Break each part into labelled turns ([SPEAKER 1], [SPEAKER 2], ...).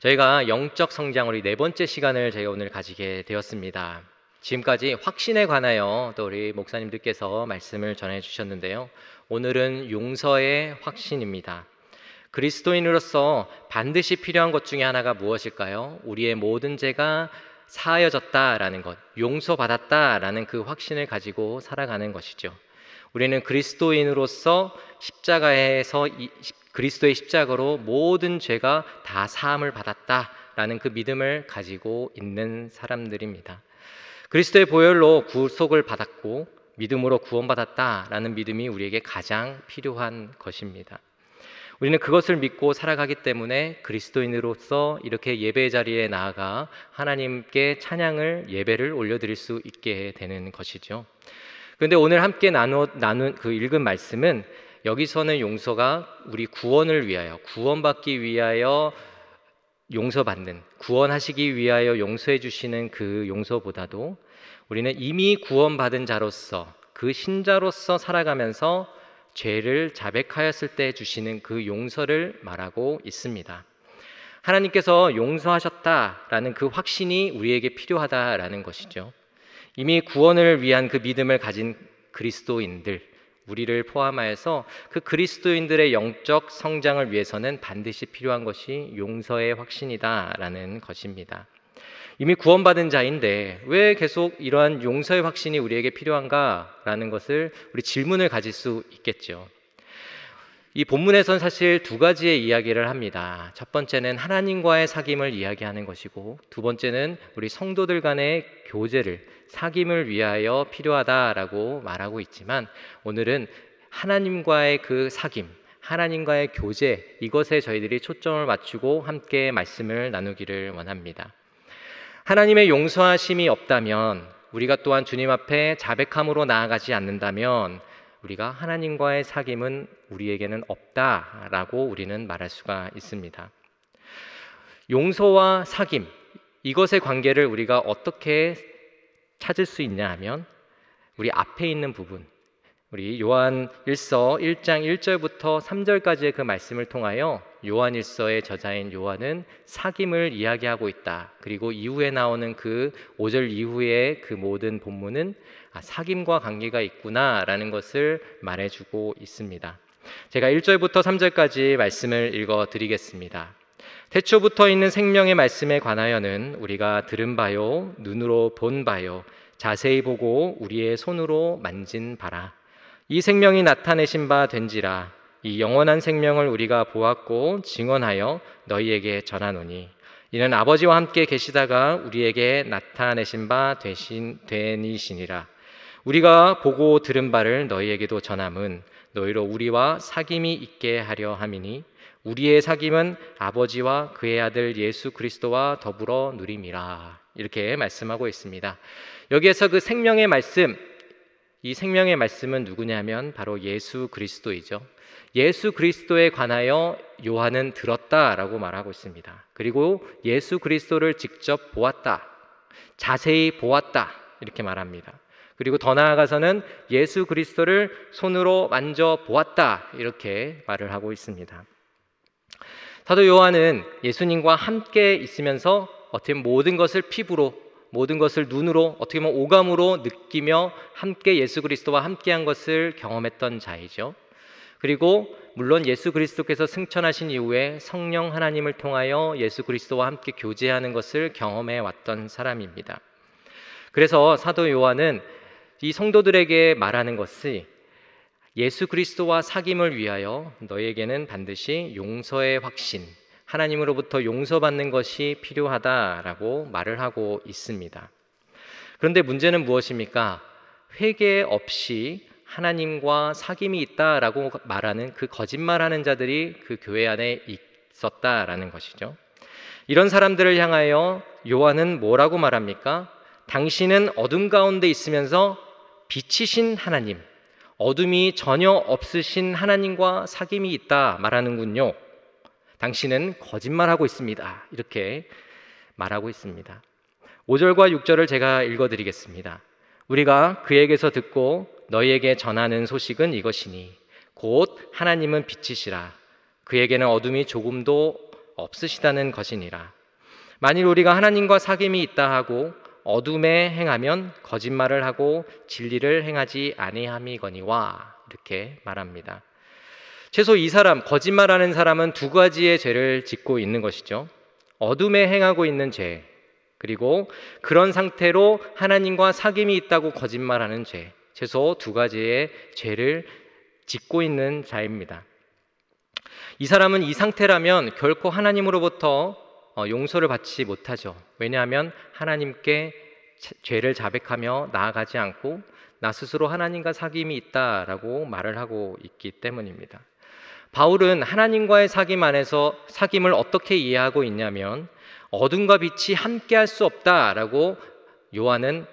[SPEAKER 1] 저희가 영적 성장 우리 네 번째 시간을 저희가 오늘 가지게 되었습니다. 지금까지 확신에 관하여 또 우리 목사님들께서 말씀을 전해 주셨는데요. 오늘은 용서의 확신입니다. 그리스도인으로서 반드시 필요한 것 중에 하나가 무엇일까요? 우리의 모든 죄가 사하여졌다라는 것, 용서받았다라는 그 확신을 가지고 살아가는 것이죠. 우리는 그리스도인으로서 십자가에서 그리스도의 십자가로 모든 죄가 다 사함을 받았다라는 그 믿음을 가지고 있는 사람들입니다. 그리스도의 보혈로 구속을 받았고 믿음으로 구원받았다라는 믿음이 우리에게 가장 필요한 것입니다. 우리는 그것을 믿고 살아가기 때문에 그리스도인으로서 이렇게 예배 자리에 나아가 하나님께 찬양을 예배를 올려드릴 수 있게 되는 것이죠. 그런데 오늘 함께 나눈 그 읽은 말씀은 여기서는 용서가 우리 구원을 위하여, 구원받기 위하여 용서받는, 구원하시기 위하여 용서해 주시는 그 용서보다도 우리는 이미 구원받은 자로서, 그 신자로서 살아가면서 죄를 자백하였을 때 주시는 그 용서를 말하고 있습니다. 하나님께서 용서하셨다라는 그 확신이 우리에게 필요하다라는 것이죠. 이미 구원을 위한 그 믿음을 가진 그리스도인들, 우리를 포함하여서 그 그리스도인들의 영적 성장을 위해서는 반드시 필요한 것이 용서의 확신이다라는 것입니다. 이미 구원받은 자인데 왜 계속 이러한 용서의 확신이 우리에게 필요한가라는 것을 우리 질문을 가질 수 있겠죠. 이 본문에선 사실 두 가지의 이야기를 합니다. 첫 번째는 하나님과의 사귐을 이야기하는 것이고, 두 번째는 우리 성도들 간의 교제를, 사귐을 위하여 필요하다라고 말하고 있지만, 오늘은 하나님과의 그 사귐, 하나님과의 교제, 이것에 저희들이 초점을 맞추고 함께 말씀을 나누기를 원합니다. 하나님의 용서하심이 없다면, 우리가 또한 주님 앞에 자백함으로 나아가지 않는다면 우리가 하나님과의 사귐은 우리에게는 없다라고 우리는 말할 수가 있습니다. 용서와 사귐, 이것의 관계를 우리가 어떻게 찾을 수 있냐 하면 우리 앞에 있는 부분, 우리 요한 1서 1장 1절부터 3절까지의 그 말씀을 통하여 요한 1서의 저자인 요한은 사귐을 이야기하고 있다. 그리고 이후에 나오는 그 5절 이후의 그 모든 본문은 사귐과 관계가 있구나라는 것을 말해주고 있습니다. 제가 1절부터 3절까지 말씀을 읽어드리겠습니다. 태초부터 있는 생명의 말씀에 관하여는 우리가 들은 바요, 눈으로 본 바요, 자세히 보고 우리의 손으로 만진 바라. 이 생명이 나타내신 바 된지라. 이 영원한 생명을 우리가 보았고 증언하여 너희에게 전하노니 이는 아버지와 함께 계시다가 우리에게 나타내신 바 되니시니라. 우리가 보고 들은 바를 너희에게도 전함은 너희로 우리와 사귐이 있게 하려 함이니 우리의 사귐은 아버지와 그의 아들 예수 그리스도와 더불어 누림이라. 이렇게 말씀하고 있습니다. 여기에서 그 생명의 말씀, 이 생명의 말씀은 누구냐면 바로 예수 그리스도이죠. 예수 그리스도에 관하여 요한은 들었다라고 말하고 있습니다. 그리고 예수 그리스도를 직접 보았다, 자세히 보았다 이렇게 말합니다. 그리고 더 나아가서는 예수 그리스도를 손으로 만져보았다 이렇게 말을 하고 있습니다. 사도 요한은 예수님과 함께 있으면서 어떻게 보면 모든 것을 피부로, 모든 것을 눈으로, 어떻게 보면 오감으로 느끼며 함께 예수 그리스도와 함께한 것을 경험했던 자이죠. 그리고 물론 예수 그리스도께서 승천하신 이후에 성령 하나님을 통하여 예수 그리스도와 함께 교제하는 것을 경험해 왔던 사람입니다. 그래서 사도 요한은 이 성도들에게 말하는 것이 예수 그리스도와 사귐을 위하여 너희에게는 반드시 용서의 확신, 하나님으로부터 용서받는 것이 필요하다라고 말을 하고 있습니다. 그런데 문제는 무엇입니까? 회개 없이 하나님과 사귐이 있다라고 말하는 그 거짓말하는 자들이 그 교회 안에 있었다라는 것이죠. 이런 사람들을 향하여 요한은 뭐라고 말합니까? 당신은 어둠 가운데 있으면서 빛이신 하나님, 어둠이 전혀 없으신 하나님과 사귐이 있다 말하는군요. 당신은 거짓말하고 있습니다. 이렇게 말하고 있습니다. 5절과 6절을 제가 읽어드리겠습니다. 우리가 그에게서 듣고 너희에게 전하는 소식은 이것이니 곧 하나님은 빛이시라. 그에게는 어둠이 조금도 없으시다는 것이니라. 만일 우리가 하나님과 사귐이 있다 하고 어둠에 행하면 거짓말을 하고 진리를 행하지 아니함이거니와, 이렇게 말합니다. 최소 이 사람, 거짓말하는 사람은 두 가지의 죄를 짓고 있는 것이죠. 어둠에 행하고 있는 죄, 그리고 그런 상태로 하나님과 사귐이 있다고 거짓말하는 죄, 최소 두 가지의 죄를 짓고 있는 자입니다. 이 사람은 이 상태라면 결코 하나님으로부터 용서를 받지 못하죠. 왜냐하면 하나님께 죄를 자백하며 나아가지 않고 나 스스로 하나님과 사귐이 있다라고 말을 하고 있기 때문입니다. 바울은 하나님과의 사귐 안에서 사귐을 어떻게 이해하고 있냐면 어둠과 빛이 함께할 수 없다라고 요한은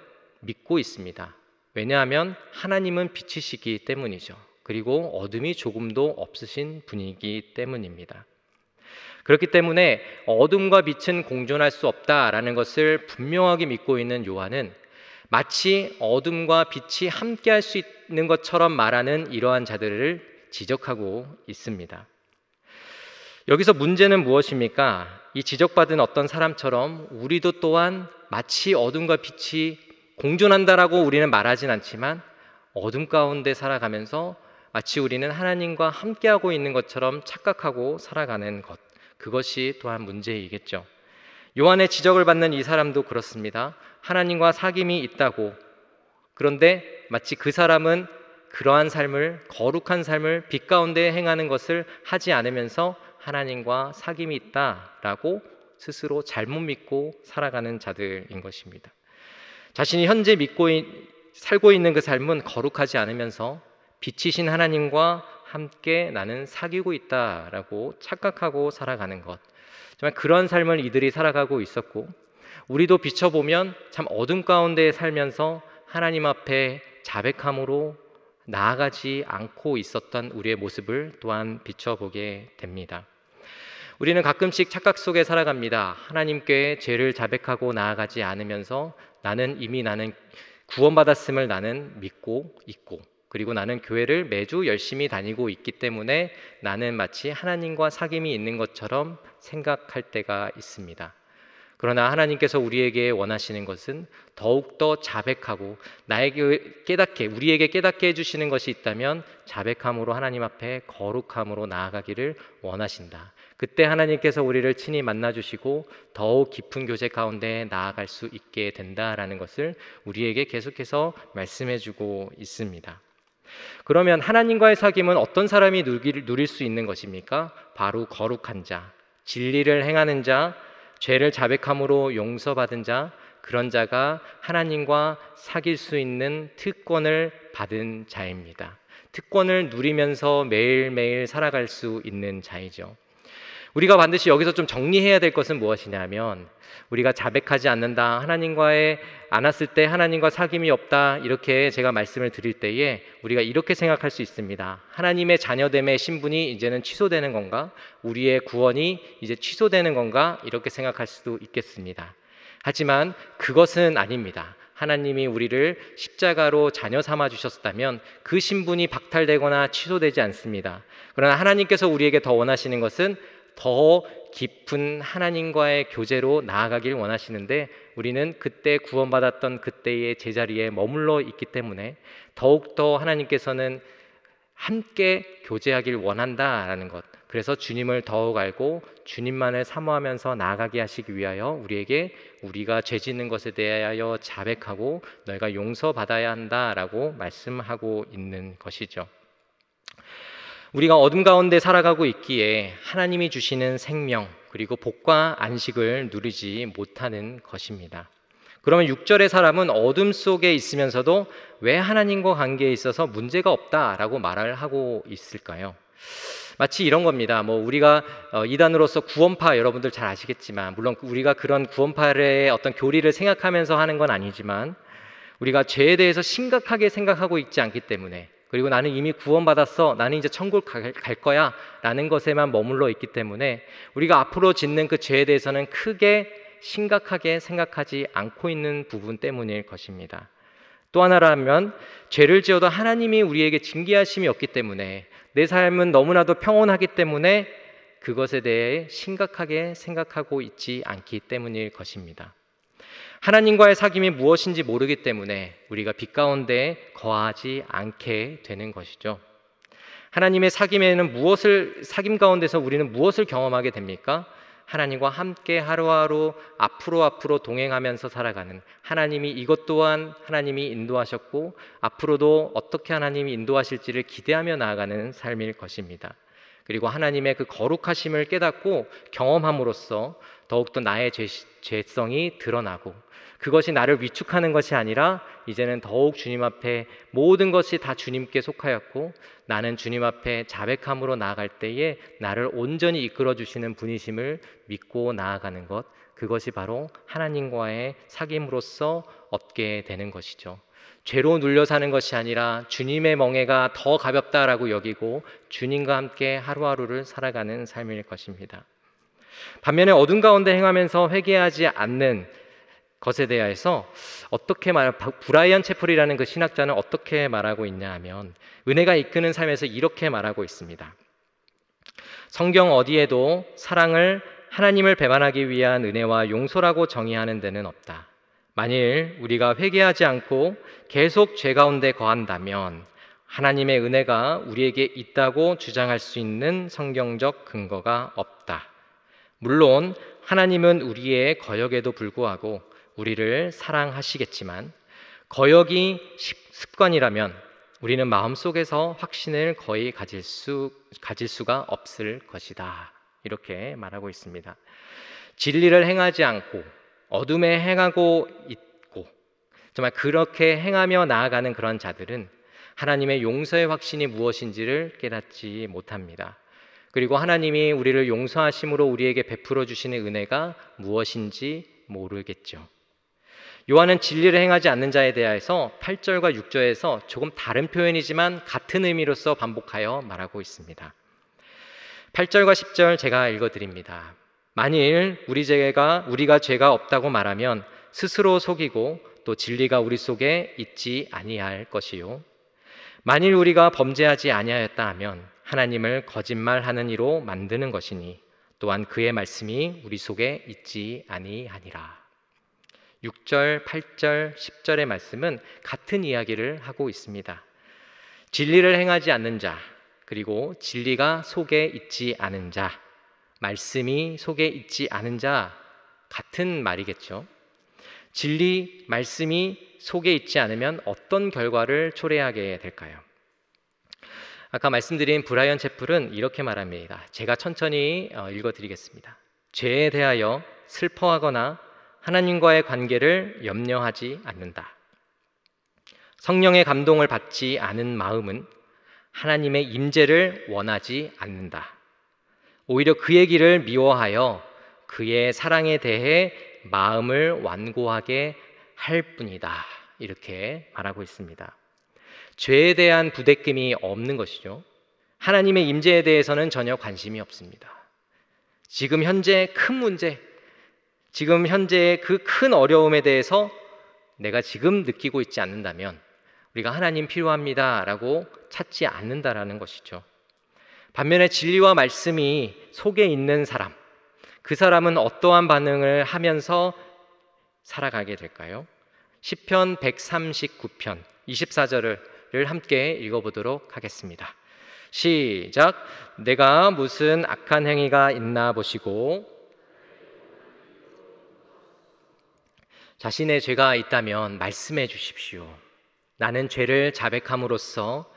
[SPEAKER 1] 믿고 있습니다. 왜냐하면 하나님은 빛이시기 때문이죠. 그리고 어둠이 조금도 없으신 분이기 때문입니다. 그렇기 때문에 어둠과 빛은 공존할 수 없다라는 것을 분명하게 믿고 있는 요한은 마치 어둠과 빛이 함께할 수 있는 것처럼 말하는 이러한 자들을 지적하고 있습니다. 여기서 문제는 무엇입니까? 이 지적받은 어떤 사람처럼 우리도 또한 마치 어둠과 빛이 공존한다라고 우리는 말하진 않지만 어둠 가운데 살아가면서 마치 우리는 하나님과 함께하고 있는 것처럼 착각하고 살아가는 것, 그것이 또한 문제이겠죠. 요한의 지적을 받는 이 사람도 그렇습니다. 하나님과 사귐이 있다고, 그런데 마치 그 사람은 그러한 삶을, 거룩한 삶을 빛 가운데 행하는 것을 하지 않으면서 하나님과 사귐이 있다라고 스스로 잘못 믿고 살아가는 자들인 것입니다. 자신이 현재 살고 있는 그 삶은 거룩하지 않으면서 빛이신 하나님과 함께 나는 사귀고 있다라고 착각하고 살아가는 것, 정말 그런 삶을 이들이 살아가고 있었고, 우리도 비춰보면 참 어둠 가운데 살면서 하나님 앞에 자백함으로 나아가지 않고 있었던 우리의 모습을 또한 비춰보게 됩니다. 우리는 가끔씩 착각 속에 살아갑니다. 하나님께 죄를 자백하고 나아가지 않으면서 나는 구원받았음을 나는 믿고 있고, 그리고 나는 교회를 매주 열심히 다니고 있기 때문에 나는 마치 하나님과 사귐이 있는 것처럼 생각할 때가 있습니다. 그러나 하나님께서 우리에게 원하시는 것은 더욱더 자백하고 우리에게 깨닫게 해주시는 것이 있다면 자백함으로 하나님 앞에 거룩함으로 나아가기를 원하신다. 그때 하나님께서 우리를 친히 만나주시고 더욱 깊은 교제 가운데 나아갈 수 있게 된다라는 것을 우리에게 계속해서 말씀해주고 있습니다. 그러면 하나님과의 사귐은 어떤 사람이 누릴 수 있는 것입니까? 바로 거룩한 자, 진리를 행하는 자, 죄를 자백함으로 용서받은 자, 그런 자가 하나님과 사귈 수 있는 특권을 받은 자입니다. 특권을 누리면서 매일매일 살아갈 수 있는 자이죠. 우리가 반드시 여기서 좀 정리해야 될 것은 무엇이냐면, 우리가 자백하지 않는다, 하나님과의 안았을 때 하나님과 사귐이 없다, 이렇게 제가 말씀을 드릴 때에 우리가 이렇게 생각할 수 있습니다. 하나님의 자녀됨의 신분이 이제는 취소되는 건가? 우리의 구원이 이제 취소되는 건가? 이렇게 생각할 수도 있겠습니다. 하지만 그것은 아닙니다. 하나님이 우리를 십자가로 자녀 삼아 주셨다면 그 신분이 박탈되거나 취소되지 않습니다. 그러나 하나님께서 우리에게 더 원하시는 것은 더 깊은 하나님과의 교제로 나아가길 원하시는데, 우리는 그때 구원받았던 그때의 제자리에 머물러 있기 때문에 더욱더 하나님께서는 함께 교제하길 원한다라는 것, 그래서 주님을 더욱 알고 주님만을 사모하면서 나아가게 하시기 위하여 우리에게 우리가 죄 짓는 것에 대하여 자백하고 너희가 용서받아야 한다라고 말씀하고 있는 것이죠. 우리가 어둠 가운데 살아가고 있기에 하나님이 주시는 생명 그리고 복과 안식을 누리지 못하는 것입니다. 그러면 6절의 사람은 어둠 속에 있으면서도 왜 하나님과 관계에 있어서 문제가 없다라고 말을 하고 있을까요? 마치 이런 겁니다. 우리가 이단으로서 구원파, 여러분들 잘 아시겠지만, 물론 우리가 그런 구원파의 어떤 교리를 생각하면서 하는 건 아니지만, 우리가 죄에 대해서 심각하게 생각하고 있지 않기 때문에, 그리고 나는 이미 구원받았어, 나는 이제 천국 갈 거야 라는 것에만 머물러 있기 때문에 우리가 앞으로 짓는 그 죄에 대해서는 크게 심각하게 생각하지 않고 있는 부분 때문일 것입니다. 또 하나라면, 죄를 지어도 하나님이 우리에게 징계하심이 없기 때문에, 내 삶은 너무나도 평온하기 때문에 그것에 대해 심각하게 생각하고 있지 않기 때문일 것입니다. 하나님과의 사귐이 무엇인지 모르기 때문에 우리가 빛 가운데 거하지 않게 되는 것이죠. 하나님의 사귐 가운데서 우리는 무엇을 경험하게 됩니까? 하나님과 함께 하루하루 앞으로 동행하면서 살아가는, 하나님이 이것 또한 하나님이 인도하셨고 앞으로도 어떻게 하나님이 인도하실지를 기대하며 나아가는 삶일 것입니다. 그리고 하나님의 그 거룩하심을 깨닫고 경험함으로써 더욱더 나의 죄성이 드러나고, 그것이 나를 위축하는 것이 아니라 이제는 더욱 주님 앞에 모든 것이 다 주님께 속하였고 나는 주님 앞에 자백함으로 나아갈 때에 나를 온전히 이끌어 주시는 분이심을 믿고 나아가는 것, 그것이 바로 하나님과의 사귐으로서 얻게 되는 것이죠. 죄로 눌려 사는 것이 아니라 주님의 멍에가 더 가볍다라고 여기고 주님과 함께 하루하루를 살아가는 삶일 것입니다. 반면에 어둠 가운데 행하면서 회개하지 않는 것에 대해서 브라이언 채플이라는 그 신학자는 어떻게 말하고 있냐 하면, 은혜가 이끄는 삶에서 이렇게 말하고 있습니다. 성경 어디에도 사랑을 하나님을 배반하기 위한 은혜와 용서라고 정의하는 데는 없다. 만일 우리가 회개하지 않고 계속 죄 가운데 거한다면 하나님의 은혜가 우리에게 있다고 주장할 수 있는 성경적 근거가 없다. 물론 하나님은 우리의 거역에도 불구하고 우리를 사랑하시겠지만 거역이 습관이라면 우리는 마음속에서 확신을 거의 가질 수가 없을 것이다. 이렇게 말하고 있습니다. 진리를 행하지 않고 어둠에 행하고 있고 정말 그렇게 행하며 나아가는 그런 자들은 하나님의 용서의 확신이 무엇인지를 깨닫지 못합니다. 그리고 하나님이 우리를 용서하심으로 우리에게 베풀어 주시는 은혜가 무엇인지 모르겠죠. 요한은 진리를 행하지 않는 자에 대해서 8절과 6절에서 조금 다른 표현이지만 같은 의미로서 반복하여 말하고 있습니다. 8절과 10절 제가 읽어드립니다. 만일 우리가 죄가 없다고 말하면 스스로 속이고 또 진리가 우리 속에 있지 아니할 것이요. 만일 우리가 범죄하지 아니하였다 하면 하나님을 거짓말하는 이로 만드는 것이니 또한 그의 말씀이 우리 속에 있지 아니하니라. 6절, 8절, 10절의 말씀은 같은 이야기를 하고 있습니다. 진리를 행하지 않는 자, 그리고 진리가 속에 있지 않은 자, 말씀이 속에 있지 않은 자, 같은 말이겠죠. 진리, 말씀이 속에 있지 않으면 어떤 결과를 초래하게 될까요? 아까 말씀드린 브라이언 채플은 이렇게 말합니다. 제가 천천히 읽어드리겠습니다. 죄에 대하여 슬퍼하거나 하나님과의 관계를 염려하지 않는다. 성령의 감동을 받지 않은 마음은 하나님의 임재를 원하지 않는다. 오히려 그의 길을 미워하여 그의 사랑에 대해 마음을 완고하게 할 뿐이다. 이렇게 말하고 있습니다. 죄에 대한 부대낌이 없는 것이죠. 하나님의 임재에 대해서는 전혀 관심이 없습니다. 지금 현재 큰 문제, 지금 현재의 그 큰 어려움에 대해서 내가 지금 느끼고 있지 않는다면 우리가 하나님 필요합니다 라고 찾지 않는다라는 것이죠. 반면에 진리와 말씀이 속에 있는 사람, 그 사람은 어떠한 반응을 하면서 살아가게 될까요? 시편 139편 24절을 함께 읽어보도록 하겠습니다. 시작. 내가 무슨 악한 행위가 있나 보시고, 자신의 죄가 있다면 말씀해 주십시오. 나는 죄를 자백함으로써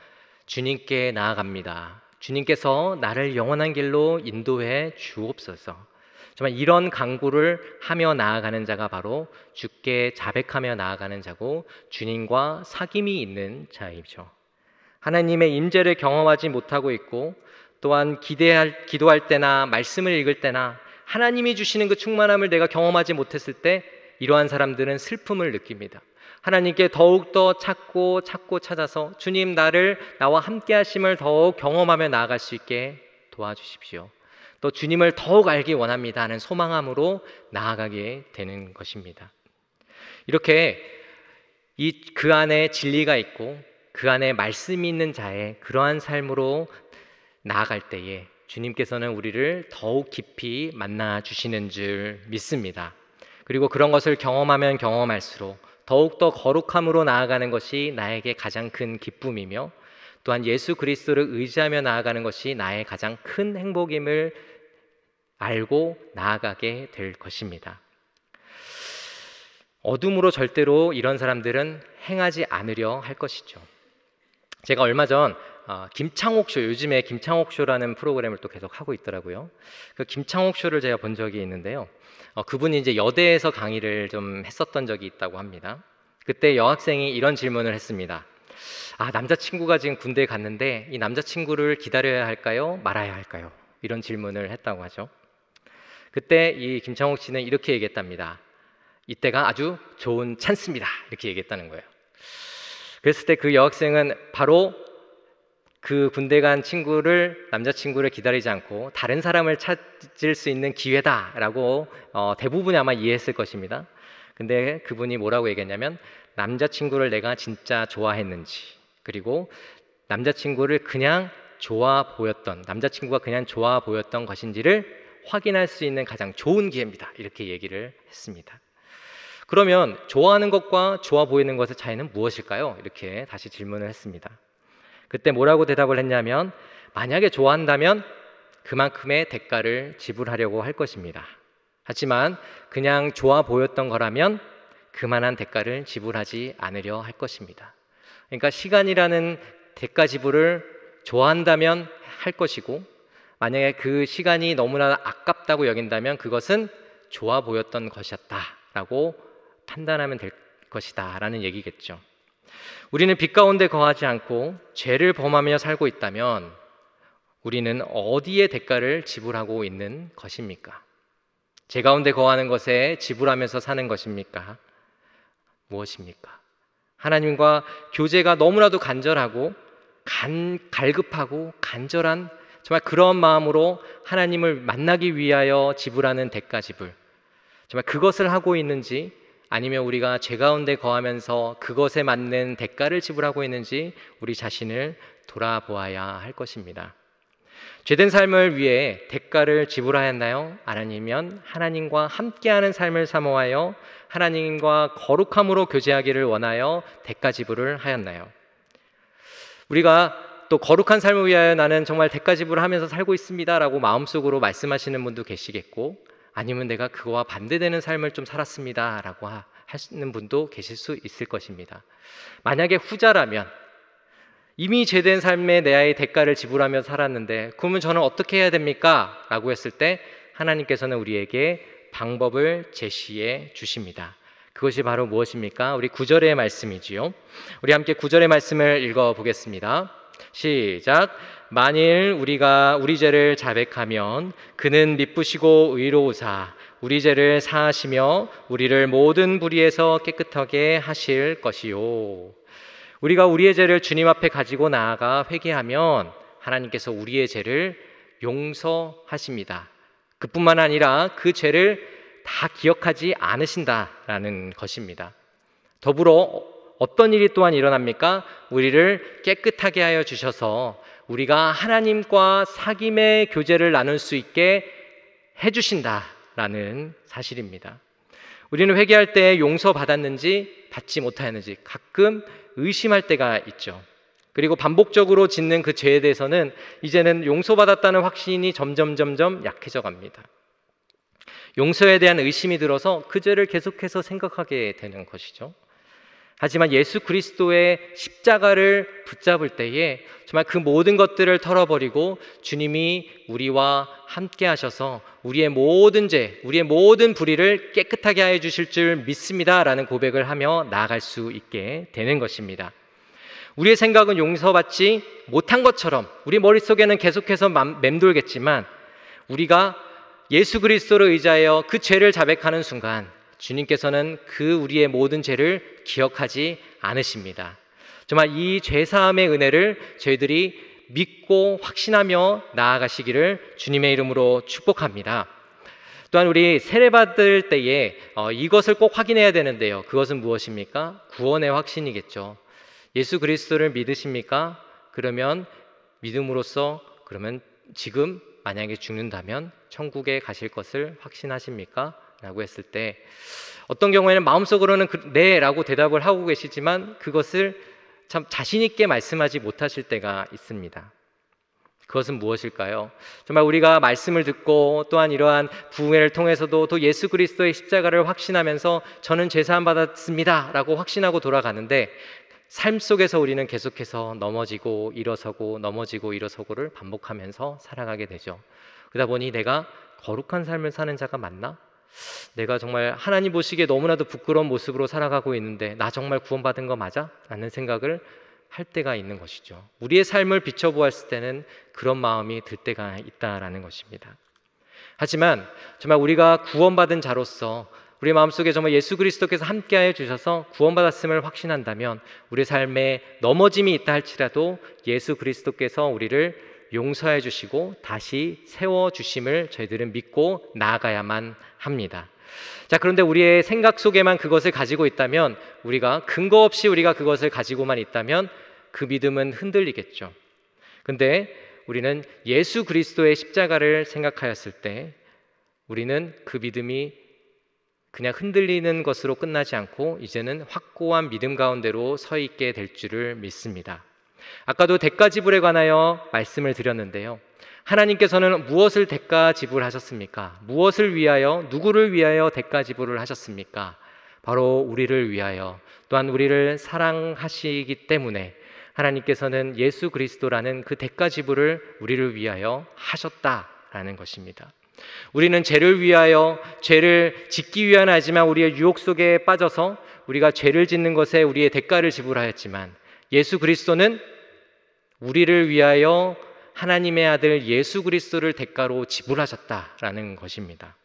[SPEAKER 1] 주님께 나아갑니다. 주님께서 나를 영원한 길로 인도해 주옵소서. 정말 이런 간구를 하며 나아가는 자가 바로 주께 자백하며 나아가는 자고 주님과 사귐이 있는 자이죠. 하나님의 임재를 경험하지 못하고 있고 또한 기도할 때나 말씀을 읽을 때나 하나님이 주시는 그 충만함을 내가 경험하지 못했을 때 이러한 사람들은 슬픔을 느낍니다. 하나님께 더욱더 찾고 찾아서 주님 나와 함께 하심을 더욱 경험하며 나아갈 수 있게 도와주십시오. 또 주님을 더욱 알기 원합니다 하는 소망함으로 나아가게 되는 것입니다. 이렇게 그 안에 진리가 있고 그 안에 말씀이 있는 자의 그러한 삶으로 나아갈 때에 주님께서는 우리를 더욱 깊이 만나 주시는 줄 믿습니다. 그리고 그런 것을 경험하면 경험할수록 더욱더 거룩함으로 나아가는 것이 나에게 가장 큰 기쁨이며, 또한 예수 그리스도를 의지하며 나아가는 것이 나의 가장 큰 행복임을 알고 나아가게 될 것입니다. 어둠으로 절대로 이런 사람들은 행하지 않으려 할 것이죠. 제가 얼마 전 김창옥 쇼, 요즘에 김창옥 쇼라는 프로그램을 또 계속 하고 있더라고요. 그 김창옥 쇼를 제가 본 적이 있는데요. 그분이 이제 여대에서 강의를 좀 했었던 적이 있다고 합니다. 그때 여학생이 이런 질문을 했습니다. 남자친구가 지금 군대에 갔는데 이 남자친구를 기다려야 할까요? 말아야 할까요? 이런 질문을 했다고 하죠. 그때 이 김창옥 씨는 이렇게 얘기했답니다. 이때가 아주 좋은 찬스입니다. 이렇게 얘기했다는 거예요. 그랬을 때 그 여학생은 바로 그 군대 간 남자친구를 기다리지 않고 다른 사람을 찾을 수 있는 기회다라고 대부분이 아마 이해했을 것입니다. 근데 그분이 뭐라고 얘기했냐면, 남자친구를 내가 진짜 좋아했는지, 그리고 남자친구가 그냥 좋아 보였던 것인지를 확인할 수 있는 가장 좋은 기회입니다. 이렇게 얘기를 했습니다. 그러면 좋아하는 것과 좋아 보이는 것의 차이는 무엇일까요? 이렇게 다시 질문을 했습니다. 그때 뭐라고 대답을 했냐면, 만약에 좋아한다면 그만큼의 대가를 지불하려고 할 것입니다. 하지만 그냥 좋아 보였던 거라면 그만한 대가를 지불하지 않으려 할 것입니다. 그러니까 시간이라는 대가 지불을 좋아한다면 할 것이고, 만약에 그 시간이 너무나 아깝다고 여긴다면 그것은 좋아 보였던 것이었다라고 판단하면 될 것이다 라는 얘기겠죠. 우리는 빛 가운데 거하지 않고 죄를 범하며 살고 있다면 우리는 어디에 대가를 지불하고 있는 것입니까? 죄 가운데 거하는 것에 지불하면서 사는 것입니까? 무엇입니까? 하나님과 교제가 너무나도 간절하고 갈급하고 간절한 정말 그런 마음으로 하나님을 만나기 위하여 지불하는 대가 지불, 정말 그것을 하고 있는지, 아니면 우리가 죄 가운데 거하면서 그것에 맞는 대가를 지불하고 있는지 우리 자신을 돌아보아야 할 것입니다. 죄된 삶을 위해 대가를 지불하였나요? 아니면 하나님과 함께하는 삶을 사모하여 하나님과 거룩함으로 교제하기를 원하여 대가 지불을 하였나요? 우리가 또 거룩한 삶을 위하여 나는 정말 대가 지불을 하면서 살고 있습니다 라고 마음속으로 말씀하시는 분도 계시겠고, 아니면 내가 그거와 반대되는 삶을 좀 살았습니다 라고 하시는 분도 계실 수 있을 것입니다. 만약에 후자라면, 이미 죄된 삶에 내 아이의 대가를 지불하며 살았는데 그러면 저는 어떻게 해야 됩니까? 라고 했을 때 하나님께서는 우리에게 방법을 제시해 주십니다. 그것이 바로 무엇입니까? 우리 9절의 말씀이지요. 우리 함께 9절의 말씀을 읽어보겠습니다. 시작. 만일 우리가 우리 죄를 자백하면 그는 미쁘시고 의로우사 우리 죄를 사하시며 우리를 모든 불의에서 깨끗하게 하실 것이요. 우리가 우리의 죄를 주님 앞에 가지고 나아가 회개하면 하나님께서 우리의 죄를 용서하십니다. 그뿐만 아니라 그 죄를 다 기억하지 않으신다라는 것입니다. 더불어 어떤 일이 또한 일어납니까? 우리를 깨끗하게 하여 주셔서 우리가 하나님과 사귐의 교제를 나눌 수 있게 해주신다라는 사실입니다. 우리는 회개할 때 용서받았는지 받지 못하였는지 가끔 의심할 때가 있죠. 그리고 반복적으로 짓는 그 죄에 대해서는 이제는 용서받았다는 확신이 점점 약해져 갑니다. 용서에 대한 의심이 들어서 그 죄를 계속해서 생각하게 되는 것이죠. 하지만 예수 그리스도의 십자가를 붙잡을 때에 정말 그 모든 것들을 털어버리고 주님이 우리와 함께 하셔서 우리의 모든 죄, 우리의 모든 불의를 깨끗하게 하여 주실 줄 믿습니다 라는 고백을 하며 나아갈 수 있게 되는 것입니다. 우리의 생각은 용서받지 못한 것처럼 우리 머릿속에는 계속해서 맴돌겠지만, 우리가 예수 그리스도를 의지하여 그 죄를 자백하는 순간 주님께서는 그 우리의 모든 죄를 기억하지 않으십니다. 정말 이 죄사함의 은혜를 저희들이 믿고 확신하며 나아가시기를 주님의 이름으로 축복합니다. 또한 우리 세례받을 때에 이것을 꼭 확인해야 되는데요. 그것은 무엇입니까? 구원의 확신이겠죠. 예수 그리스도를 믿으십니까? 그러면 믿음으로써 그러면 지금 만약에 죽는다면 천국에 가실 것을 확신하십니까? 라고 했을 때 어떤 경우에는 마음속으로는 네 라고 대답을 하고 계시지만 그것을 참 자신 있게 말씀하지 못하실 때가 있습니다. 그것은 무엇일까요? 정말 우리가 말씀을 듣고 또한 이러한 부흥회를 통해서도 또 예수 그리스도의 십자가를 확신하면서 저는 죄사함 받았습니다 라고 확신하고 돌아가는데 삶 속에서 우리는 계속해서 넘어지고 일어서고 넘어지고 일어서고를 반복하면서 살아가게 되죠. 그러다 보니 내가 거룩한 삶을 사는 자가 맞나? 내가 정말 하나님 보시기에 너무나도 부끄러운 모습으로 살아가고 있는데 나 정말 구원받은 거 맞아? 라는 생각을 할 때가 있는 것이죠. 우리의 삶을 비춰보았을 때는 그런 마음이 들 때가 있다라는 것입니다. 하지만 정말 우리가 구원받은 자로서 우리 마음속에 정말 예수 그리스도께서 함께하여 주셔서 구원받았음을 확신한다면 우리 삶에 넘어짐이 있다 할지라도 예수 그리스도께서 우리를 용서해 주시고 다시 세워 주심을 저희들은 믿고 나아가야만 합니다. 자, 그런데 우리의 생각 속에만 그것을 가지고 있다면, 우리가 근거 없이 우리가 그것을 가지고만 있다면 그 믿음은 흔들리겠죠. 근데 우리는 예수 그리스도의 십자가를 생각하였을 때 우리는 그 믿음이 그냥 흔들리는 것으로 끝나지 않고 이제는 확고한 믿음 가운데로 서 있게 될 줄을 믿습니다. 아까도 대가 지불에 관하여 말씀을 드렸는데요. 하나님께서는 무엇을 대가 지불하셨습니까? 무엇을 위하여, 누구를 위하여 대가 지불을 하셨습니까? 바로 우리를 위하여, 또한 우리를 사랑하시기 때문에 하나님께서는 예수 그리스도라는 그 대가 지불을 우리를 위하여 하셨다라는 것입니다. 우리는 죄를 위하여, 죄를 짓기 위한 하지만 우리의 유혹 속에 빠져서 우리가 죄를 짓는 것에 우리의 대가를 지불하였지만 예수 그리스도는 우리를 위하여 하나님의 아들 예수 그리스도를 대가로 지불하셨다라는 것입니다.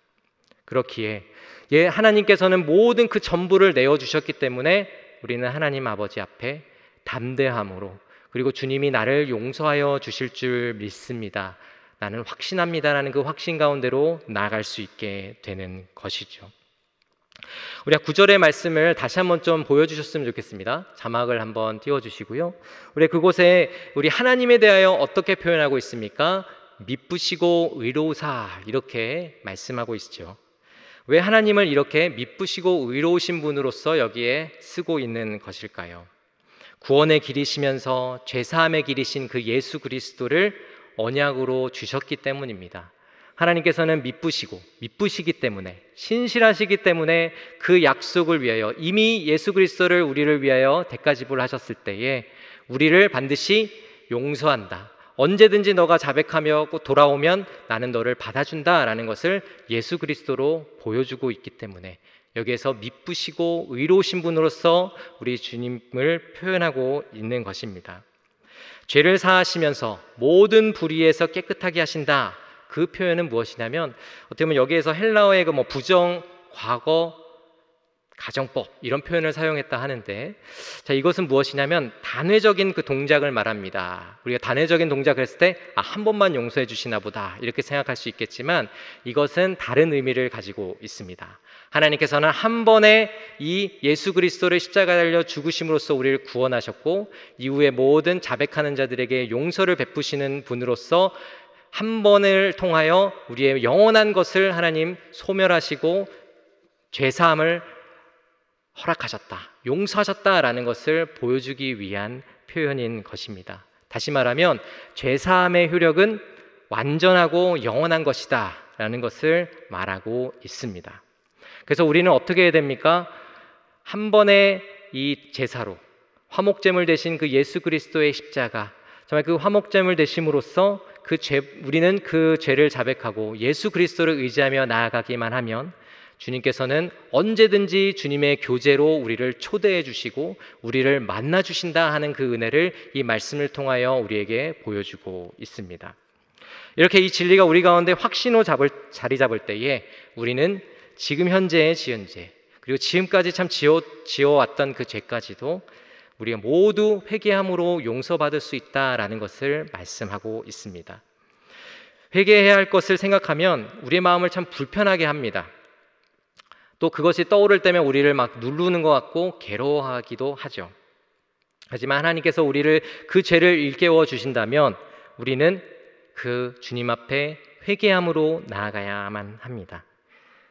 [SPEAKER 1] 그렇기에 하나님께서는 모든 그 전부를 내어주셨기 때문에 우리는 하나님 아버지 앞에 담대함으로, 그리고 주님이 나를 용서하여 주실 줄 믿습니다, 나는 확신합니다라는 그 확신 가운데로 나아갈 수 있게 되는 것이죠. 우리가 9절의 말씀을 다시 한번 좀 보여주셨으면 좋겠습니다. 자막을 한번 띄워주시고요. 우리 그곳에 우리 하나님에 대하여 어떻게 표현하고 있습니까? 미쁘시고 의로우사, 이렇게 말씀하고 있죠. 왜 하나님을 이렇게 미쁘시고 의로우신 분으로서 여기에 쓰고 있는 것일까요? 구원의 길이시면서 죄사함의 길이신 그 예수 그리스도를 언약으로 주셨기 때문입니다. 하나님께서는 미쁘시기 때문에, 신실하시기 때문에 그 약속을 위하여 이미 예수 그리스도를 우리를 위하여 대가 지불하셨을 때에 우리를 반드시 용서한다, 언제든지 너가 자백하며 돌아오면 나는 너를 받아준다라는 것을 예수 그리스도로 보여주고 있기 때문에 여기에서 미쁘시고 의로우신 분으로서 우리 주님을 표현하고 있는 것입니다. 죄를 사하시면서 모든 불의에서 깨끗하게 하신다, 그 표현은 무엇이냐면 어떻게 보면 여기에서 헬라어의 그 부정, 과거, 가정법 이런 표현을 사용했다 하는데, 자, 이것은 무엇이냐면 단회적인 그 동작을 말합니다. 우리가 단회적인 동작을 했을 때 한 번만 용서해 주시나 보다 이렇게 생각할 수 있겠지만 이것은 다른 의미를 가지고 있습니다. 하나님께서는 한 번에 이 예수 그리스도를 십자가에 달려 죽으심으로써 우리를 구원하셨고 이후에 모든 자백하는 자들에게 용서를 베푸시는 분으로서 한 번을 통하여 우리의 영원한 것을 하나님 소멸하시고 죄사함을 허락하셨다, 용서하셨다라는 것을 보여주기 위한 표현인 것입니다. 다시 말하면 죄사함의 효력은 완전하고 영원한 것이다 라는 것을 말하고 있습니다. 그래서 우리는 어떻게 해야 됩니까? 한 번의 이 제사로 화목제물 대신 그 예수 그리스도의 십자가, 정말 그 화목제물 되심으로써 우리는 그 죄를 자백하고 예수 그리스도를 의지하며 나아가기만 하면 주님께서는 언제든지 주님의 교제로 우리를 초대해 주시고 우리를 만나 주신다 하는 그 은혜를 이 말씀을 통하여 우리에게 보여주고 있습니다. 이렇게 이 진리가 우리 가운데 확신으로 자리 잡을 때에 우리는 지금 현재의 지은 죄, 그리고 지금까지 참 지어왔던 그 죄까지도 우리가 모두 회개함으로 용서받을 수 있다라는 것을 말씀하고 있습니다. 회개해야 할 것을 생각하면 우리의 마음을 참 불편하게 합니다. 또 그것이 떠오를 때면 우리를 막 누르는 것 같고 괴로워하기도 하죠. 하지만 하나님께서 우리를 그 죄를 일깨워 주신다면 우리는 그 주님 앞에 회개함으로 나아가야만 합니다.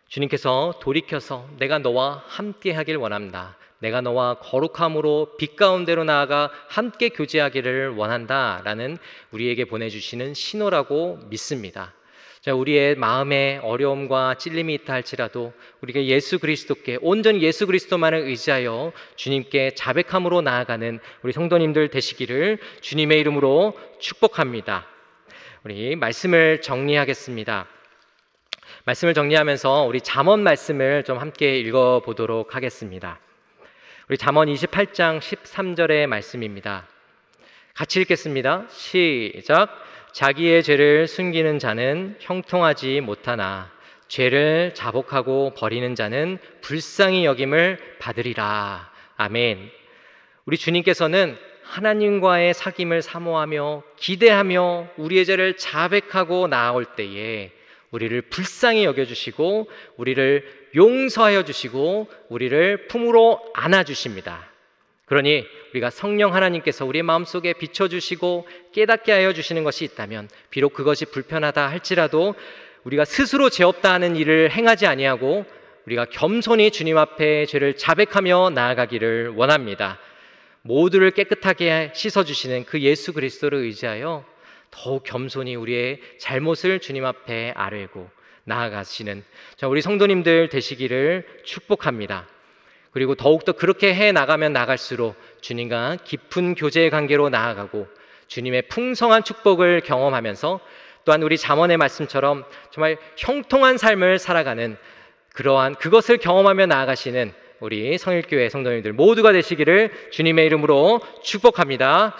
[SPEAKER 1] 주님께서 돌이켜서 내가 너와 함께 하길 원한다. 내가 너와 거룩함으로 빛 가운데로 나아가 함께 교제하기를 원한다라는 우리에게 보내주시는 신호라고 믿습니다. 자, 우리의 마음에 어려움과 찔림이 있다 할지라도 우리가 예수 그리스도께 온전히 예수 그리스도만을 의지하여 주님께 자백함으로 나아가는 우리 성도님들 되시기를 주님의 이름으로 축복합니다. 우리 말씀을 정리하겠습니다. 말씀을 정리하면서 우리 잠언 말씀을 좀 함께 읽어보도록 하겠습니다. 우리 잠언 28장 13절의 말씀입니다. 같이 읽겠습니다. 시작. 자기의 죄를 숨기는 자는 형통하지 못하나 죄를 자복하고 버리는 자는 불쌍히 여김을 받으리라. 아멘. 우리 주님께서는 하나님과의 사귐을 사모하며 기대하며 우리의 죄를 자백하고 나아올 때에 우리를 불쌍히 여겨주시고 우리를 용서하여 주시고 우리를 품으로 안아주십니다. 그러니 우리가 성령 하나님께서 우리의 마음속에 비춰주시고 깨닫게 하여 주시는 것이 있다면 비록 그것이 불편하다 할지라도 우리가 스스로 죄 없다 하는 일을 행하지 아니하고 우리가 겸손히 주님 앞에 죄를 자백하며 나아가기를 원합니다. 모두를 깨끗하게 씻어주시는 그 예수 그리스도를 의지하여 더욱 겸손히 우리의 잘못을 주님 앞에 아뢰고 나아가시는 우리 성도님들 되시기를 축복합니다. 그리고 더욱더 그렇게 해나가면 나갈수록 주님과 깊은 교제의 관계로 나아가고 주님의 풍성한 축복을 경험하면서 또한 우리 잠언의 말씀처럼 정말 형통한 삶을 살아가는 그러한 그것을 경험하며 나아가시는 우리 성일교회 성도님들 모두가 되시기를 주님의 이름으로 축복합니다.